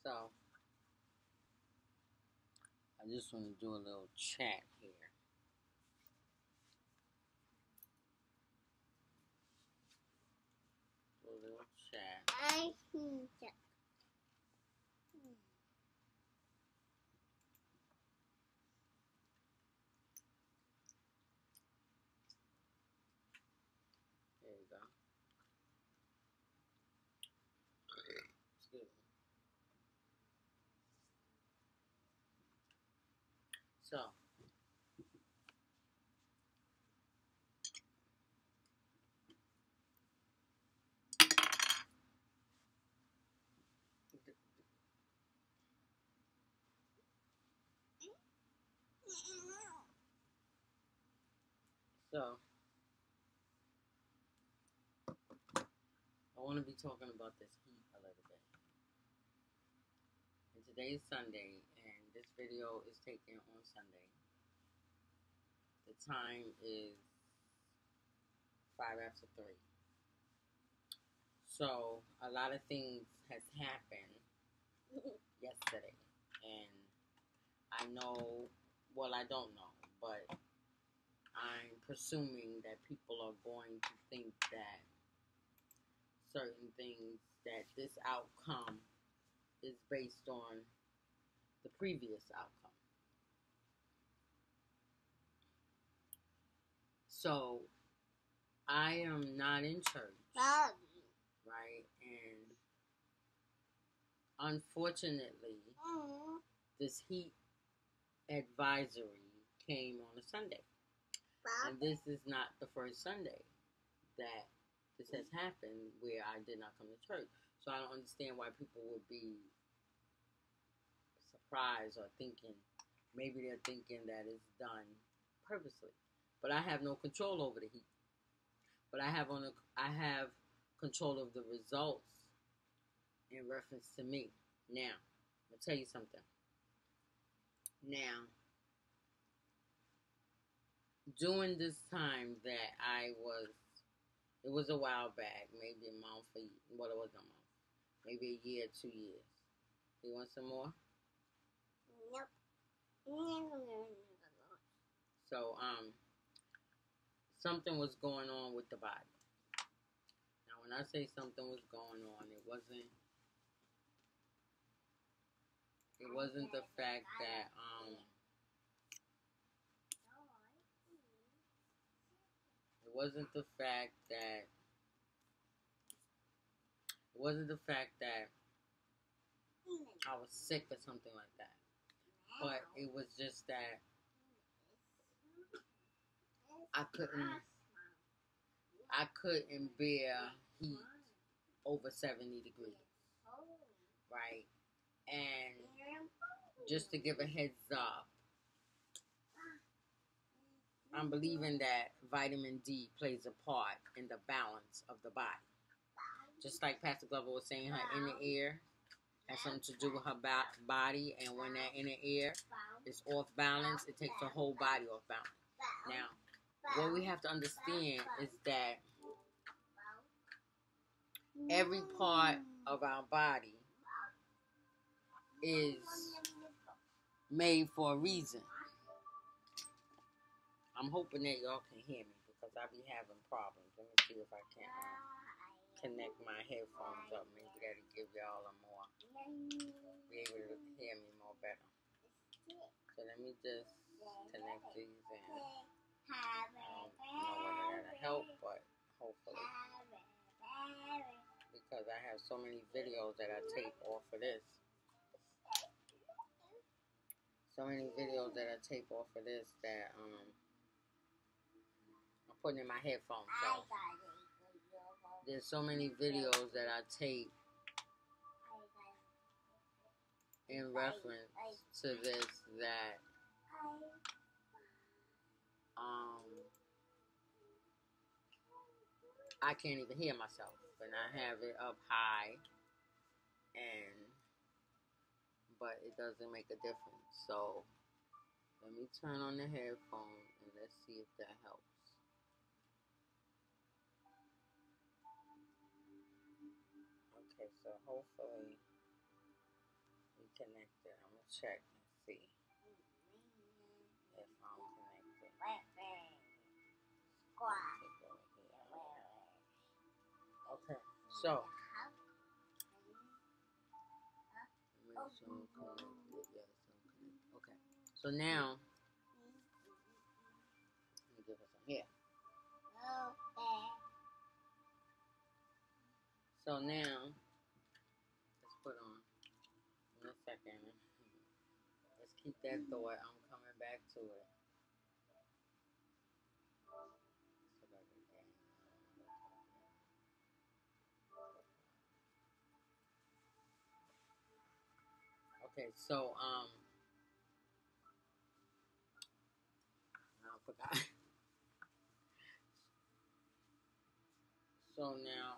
So, I just want to do a little chat here. Do a little chat. I can check. There you go. Excuse me. So, I want to be talking about this heat a little bit. And today is Sunday, and this video is taken on Sunday. The time is 5 after 3. So, a lot of things has happened yesterday. And I know, well, I don't know, but I'm presuming that people are going to think that certain things, that this outcome is based on the previous outcome. So, I am not in church, right? And unfortunately, this heat advisory came on a Sunday. And this is not the first Sunday that this has happened where I did not come to church. So I don't understand why people would be surprised or thinking, maybe they're thinking that it's done purposely. But I have no control over the heat. But I have control of the results in reference to me. Now, I'll tell you something. Now, during this time that it was a while back, maybe a month, well, it wasn't a month, maybe a year, 2 years. You want some more? Nope. So, something was going on with the body. Now, when I say something was going on, it wasn't the fact that, it wasn't the fact that I was sick or something like that. But it was just that I couldn't bear heat over 70 degrees, right? And just to give a heads up, I'm believing that vitamin D plays a part in the balance of the body. Just like Pastor Glover was saying, her inner ear has something to do with her body, and when that inner ear is off balance, it takes the whole body off balance. Now, what we have to understand is that every part of our body is made for a reason. I'm hoping that y'all can hear me because I be having problems. Let me see if I can connect my headphones up. Maybe that'll give y'all be able to hear me more better. So let me just connect these in. I don't know whether that'll help, but hopefully. Because I have so many videos that I tape off of this. So many videos that I tape off of this that I'm putting in my headphones. So there's so many videos that I tape in reference to this that I can't even hear myself, and I have it up high, but it doesn't make a difference. So let me turn on the headphones and let's see if that helps. Okay, so hopefully connected. I'm gonna check and see if I'm connected. Okay, so make sure I'm connected. Yes, I'm connected. Okay, so now let me give her some here. So now let's put on in a second. Let's keep that thought. I'm coming back to it. Okay, so I forgot. So now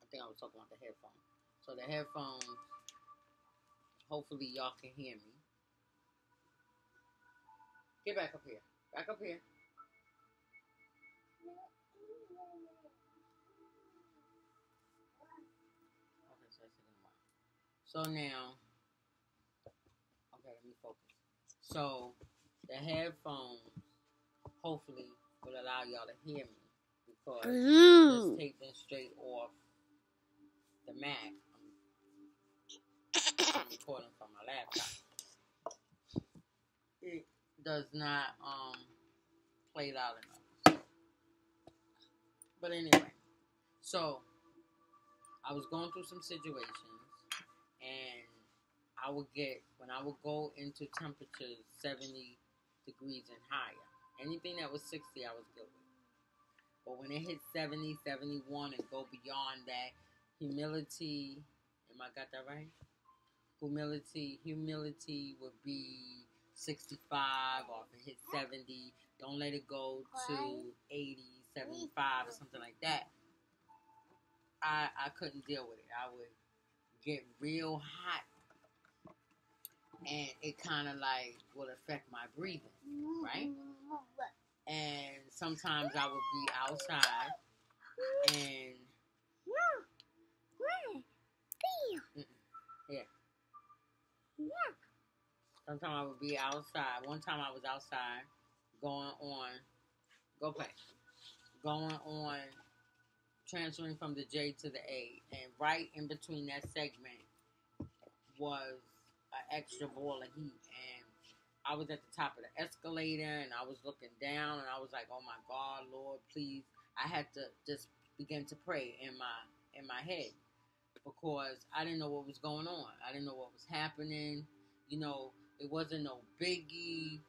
I think I was talking about the headphones. So the headphones, hopefully y'all can hear me. Get back up here. Back up here. Okay, so now, okay, let me focus. So the headphones hopefully will allow y'all to hear me because just taking straight off the Mac. I'm recording from my laptop. It does not play loud enough. But anyway, so I was going through some situations, and I would get, when I would go into temperatures 70 degrees and higher, anything that was 60 I was good with. But when it hit 70, 71 and go beyond that, humility, am I got that right? Humility would be 65, or if it hit 70, don't let it go to 80, 75 or something like that. I couldn't deal with it. I would get real hot, and it kind of like would affect my breathing, right? And sometimes I would be outside, and yeah. Sometimes I would be outside. One time I was outside, going on, transferring from the J to the A, and right in between that segment was an extra ball of heat, and I was at the top of the escalator, and I was looking down, and I was like, "Oh my God, Lord, please!" I had to just begin to pray in my head because I didn't know what was going on. I didn't know what was happening. You know, it wasn't no biggie.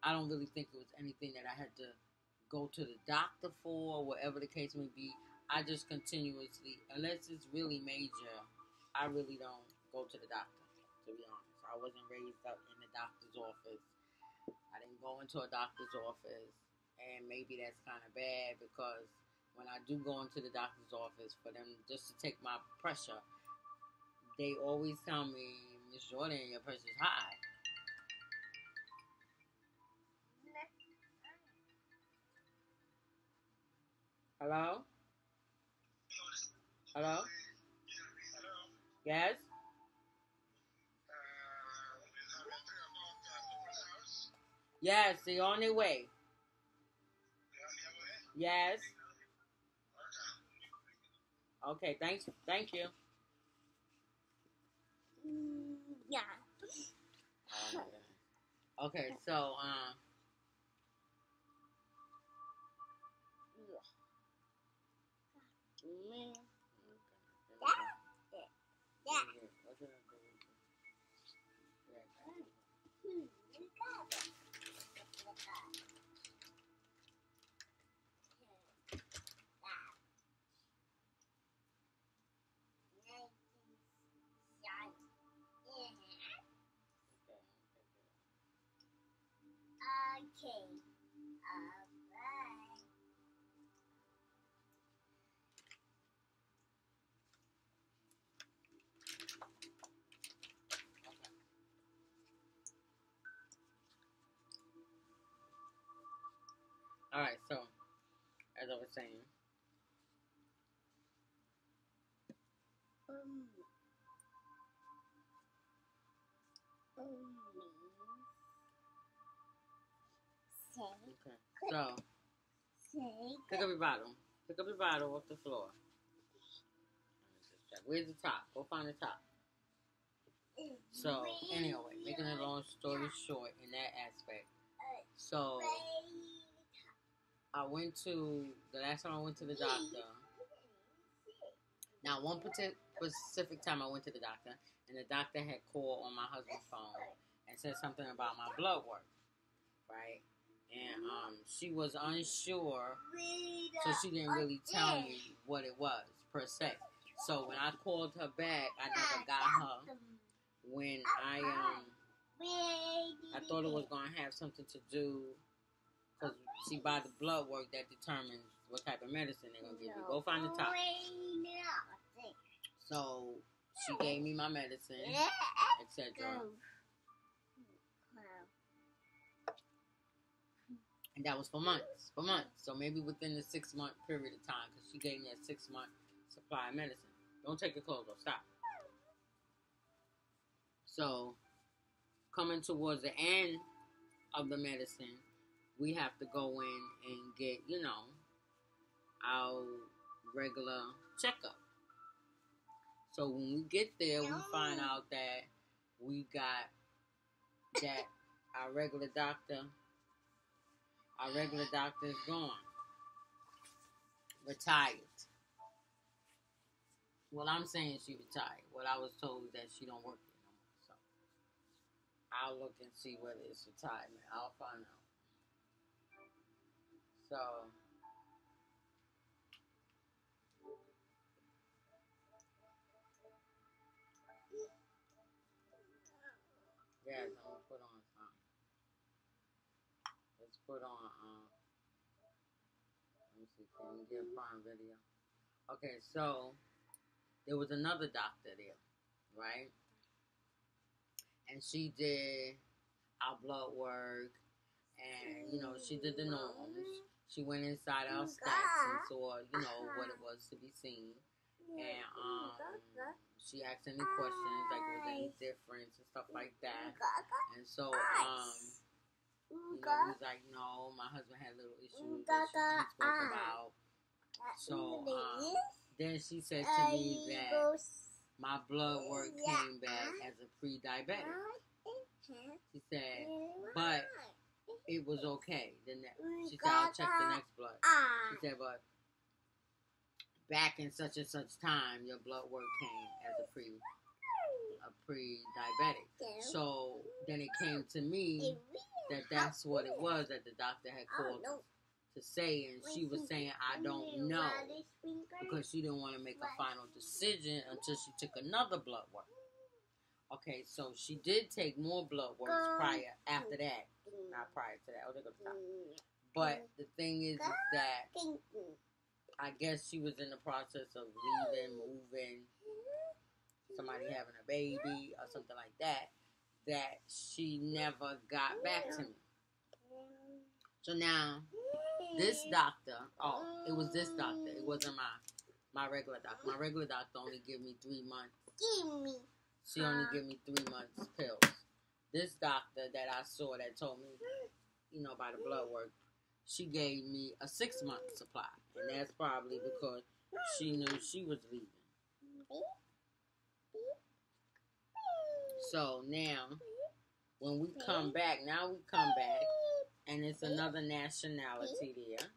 I don't really think it was anything that I had to go to the doctor for, whatever the case may be. I just continuously, unless it's really major, I really don't go to the doctor, to be honest. I wasn't raised up in the doctor's office. I didn't go into a doctor's office, and maybe that's kind of bad because when I do go into the doctor's office for them just to take my pressure, they always tell me, "Miss Jordan, your pressure's high." Hello? Hello? Yes? Yes, they're on their way. Yes. Okay, thanks. Thank you. Yeah. Okay, so Okay. Bye. all right. So as I was saying, Okay. So, pick up your bottle. Pick up your bottle off the floor. Where's the top? Go find the top. So, anyway, making a long story short in that aspect. So, the last time I went to the doctor, now one specific time I went to the doctor, and the doctor had called on my husband's phone and said something about my blood work, right? And she was unsure, so she didn't really tell me what it was, per se. So when I called her back, I never got her. When I thought it was going to have something to do, because see, by the blood work, that determines what type of medicine they're going to give you. Go find the top. So she gave me my medicine, etc. And that was for months. So maybe within the 6-month period of time, because she gave me a 6-month supply of medicine. Don't take your clothes off. Stop. So, coming towards the end of the medicine, we have to go in and get, our regular checkup. So when we get there, we find out that our regular doctor is gone. Retired. Well, I'm saying she retired. What I was told is that she don't work there no more. So I'll look and see whether it's retirement. I'll find out. So yes, I'm gonna put on something. Let's put on let me see, can we get Prime Video? Okay, so there was another doctor there, right? And she did our blood work, and she did the norms. She went inside our stats and saw, what it was to be seen. And she asked any questions, like was there any difference and stuff like that. And so he was like, no, my husband had little issues that she spoke about. So then she said to me that my blood work came back as a pre-diabetic. She said, but it was okay. She said, I'll check the next blood. She said, but back in such and such time, your blood work came as a pre-diabetic. So then it came to me that that's what it was that the doctor had called to say, and she was saying, I don't know, because she didn't want to make a final decision until she took another blood work. Okay, so she did take more blood works after that. Not prior to that. Oh, they're going to stop. But the thing is that I guess she was in the process of leaving, moving, somebody having a baby or something like that she never got back to me. So now, this doctor, it was this doctor. It wasn't my regular doctor. My regular doctor only gave me 3 months. She only gave me 3 months pills. This doctor that I saw that told me, about the blood work, she gave me a 6-month supply. And that's probably because she knew she was leaving. So now, when we come back, and it's another nationality there.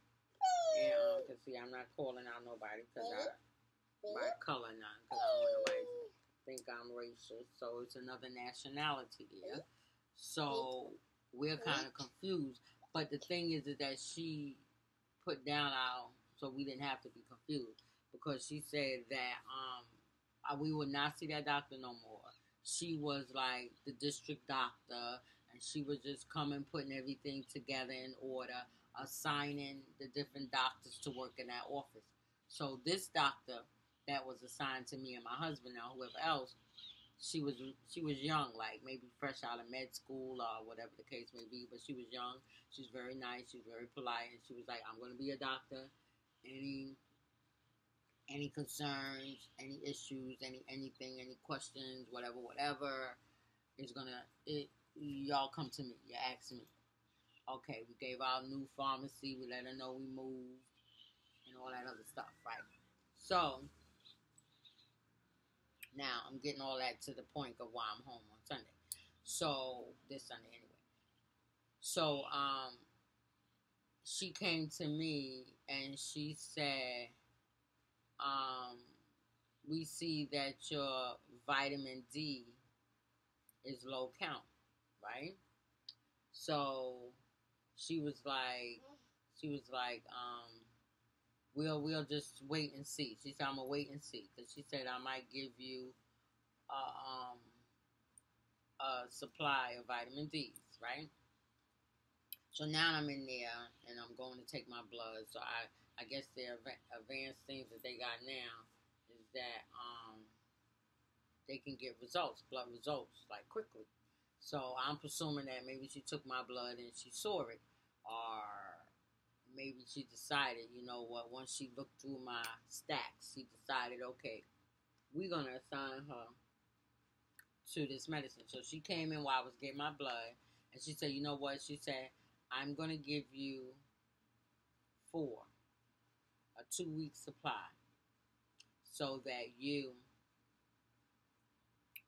And, cause see, I'm not calling out nobody by color now, cause I don't want nobody to think I'm racist. So it's another nationality there. So we're kind of confused. But the thing is that she put down so we didn't have to be confused, because she said that we would not see that doctor no more. She was like the district doctor, and she was just coming, putting everything together in order, assigning the different doctors to work in that office. So this doctor that was assigned to me and my husband, or whoever else, she was young, like maybe fresh out of med school or whatever the case may be, but she was young. She was very nice. She was very polite, and she was like, I'm going to be a doctor any any concerns, any issues, anything, any questions, whatever is gonna y'all come to me. You ask me. Okay, we gave our new pharmacy. We let her know we moved and all that other stuff, right? So now I'm getting all that to the point of why I'm home on Sunday. So this Sunday anyway. So she came to me and she said, we see that your vitamin D is low count, right? So she was like, we'll just wait and see. She said, I'm gonna wait and see, because she said I might give you a supply of vitamin D's, right? So now I'm in there and I'm going to take my blood. So I guess the advanced things that they got now is that they can get blood results, like quickly. So I'm presuming that maybe she took my blood and she saw it, or maybe she decided, you know what, once she looked through my stacks, she decided, okay, we're going to assign her to this medicine. So she came in while I was getting my blood, and she said, you know what, she said, I'm going to give you a 2-week supply, so that you,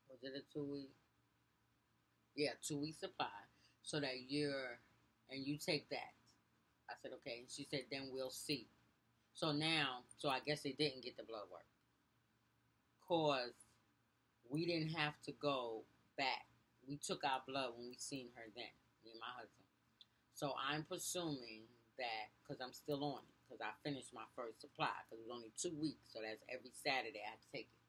was it a 2-week? Yeah, 2-week supply, so that you take that. I said, okay. And she said, then we'll see. So I guess they didn't get the blood work, because we didn't have to go back. We took our blood when we seen her then, me and my husband. So I'm presuming that, because I'm still on it, because I finished my first supply, because it was only 2 weeks, so that's every Saturday I have to take it.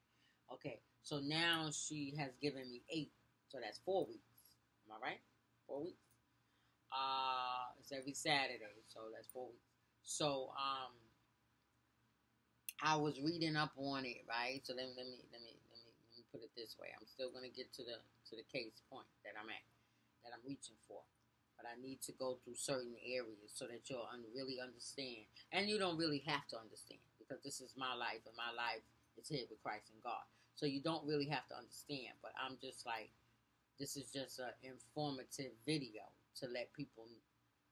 Okay, so now she has given me 8, so that's 4 weeks. Am I right? 4 weeks? It's every Saturday, so that's 4 weeks. So I was reading up on it, right? So let me put it this way. I'm still gonna get to the case point that I'm at, that I'm reaching for. But I need to go through certain areas so that you'll really understand. And you don't really have to understand, because this is my life, and my life is here with Christ and God. So you don't really have to understand. But I'm just like, this is just an informative video to let people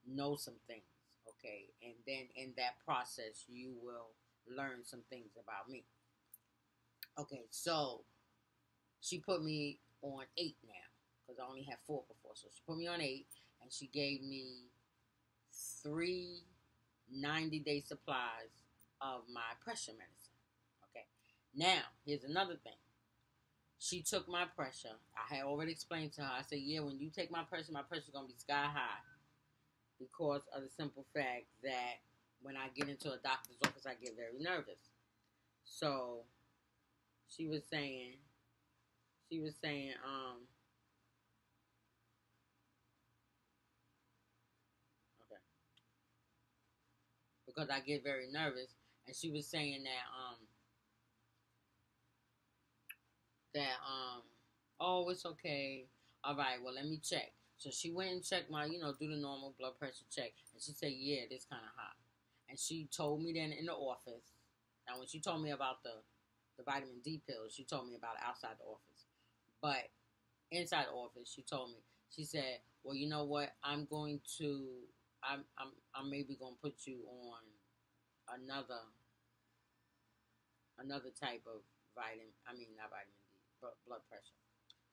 know some things, okay? And then in that process, you will learn some things about me. Okay, so she put me on 8 now, because I only had 4 before. So she put me on 8, and she gave me 3 90-day supplies of my pressure medicine. Okay, now here's another thing. She took my pressure. I had already explained to her. I said, yeah, when you take my pressure's going to be sky high, because of the simple fact that when I get into a doctor's office, I get very nervous. So she was saying, okay, because I get very nervous, and she was saying that oh, it's okay. All right, well, let me check. So she went and checked my, do the normal blood pressure check, and she said, yeah, it is kind of high. And she told me then in the office. Now, when she told me about the vitamin D pills, she told me about it outside the office. But inside the office, she told me, she said, well, you know what? I'm maybe going to put you on another type of not vitamin D, but blood pressure.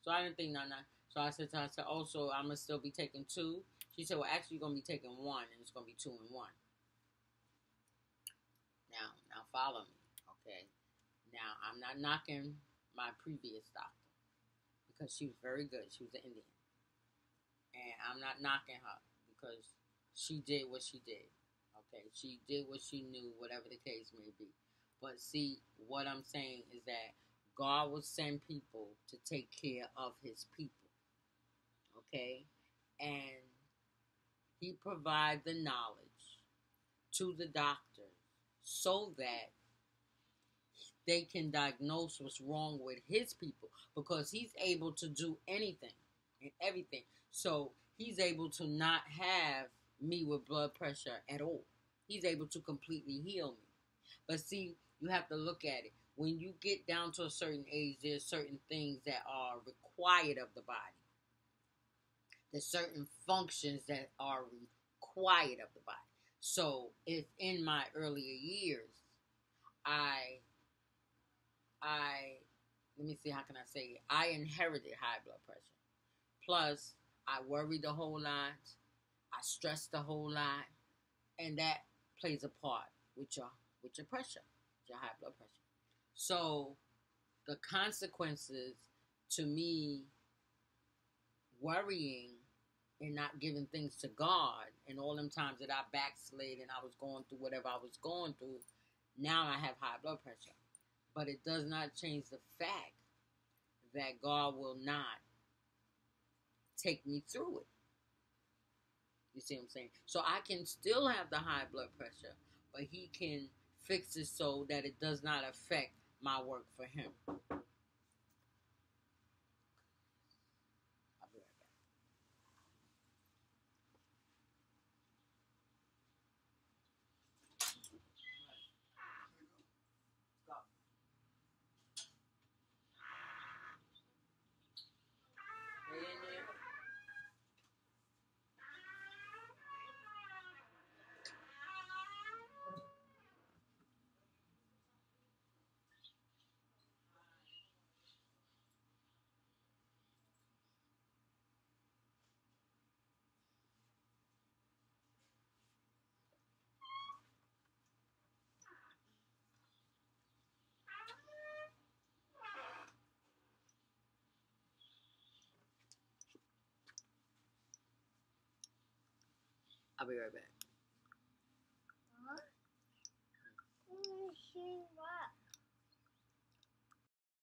So I didn't think nothing. So I said to her, so I'm going to still be taking 2. She said, well, actually, you're going to be taking 1, and it's going to be 2 in 1. Now follow me, okay? Now, I'm not knocking my previous doctor, because she was very good. She was an Indian. And I'm not knocking her, because she did what she did, okay? She did what she knew, whatever the case may be. But see, what I'm saying is that God will send people to take care of his people, okay? And he provides the knowledge to the doctors so that they can diagnose what's wrong with his people, because he's able to do anything and everything. So he's able to not have me with blood pressure at all. He's able to completely heal me. But see, You have to look at it. When you get down to a certain age, there's certain things that are required of the body. There's certain functions that are required of the body. So if in my earlier years, I let me see, how can I say it? I inherited high blood pressure. Plus, I worried a whole lot. I stressed a whole lot, and that plays a part with your pressure, your high blood pressure. So the consequences to me worrying and not giving things to God, and all them times that I backslid and I was going through whatever I was going through, now I have high blood pressure. But it does not change the fact that God will not take me through it. You see what I'm saying? So I can still have the high blood pressure, but He can fix it so that it does not affect my work for Him. I'll be right back. Go. Stay in there. I'll be right back. Huh?